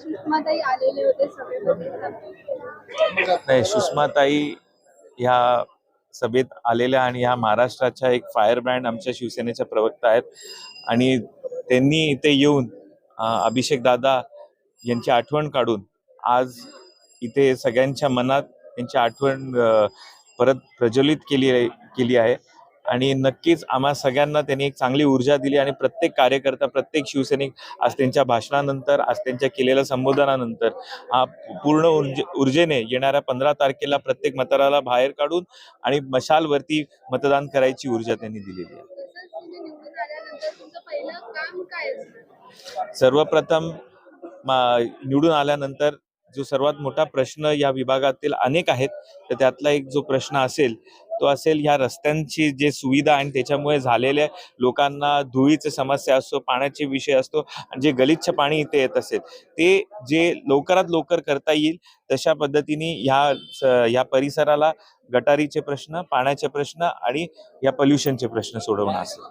सुषमाताई आलेले होते सभेमध्ये. नाही, सुषमाताई ह्या सभेत आलेल्या आणि ह्या महाराष्ट्राच्या एक फायर ब्रँड आमच्या शिवसेनेच्या प्रवक्ता आहेत आणि त्यांनी इथे येऊन अभिषेक दादा यांची आठवण काढून आज इथे सगळ्यांच्या मनात त्यांची आठवण परत प्रज्वलित केली आहे आणि नक्कीच आम्हा सगळ्यांना त्यांनी एक चांगली ऊर्जा दिली आणि प्रत्येक कार्यकर्ता, प्रत्येक शिवसैनिक आज त्यांच्या भाषणानंतर, आज त्यांच्या केलेल्या संबोधनानंतर पूर्ण ऊर्जेने येणाऱ्या 15 तारखेला प्रत्येक मतदाराला बाहेर काढून आणि मशालवरती मतदान करायची ऊर्जा त्यांनी दिलेली आहे. सर्वप्रथम निवडून आल्यानंतर जो सर्वात मोठा प्रश्न या विभागातील अनेक आहेत, तर त्यातला एक जो प्रश्न असेल तो असेल ह्या रस्त्यांची जे सुविधा आणि त्याच्यामुळे झालेल्या लोकांना धुळीची समस्या असतो, पाण्याचे विषय असतो आणि जे गलिच्छ पाणी इथे येत असेल ते जे लवकरात लवकर करता येईल तशा पद्धतीने ह्या परिसराला गटारीचे प्रश्न, पाण्याचे प्रश्न आणि या पोल्युशनचे प्रश्न सोडवणं असेल.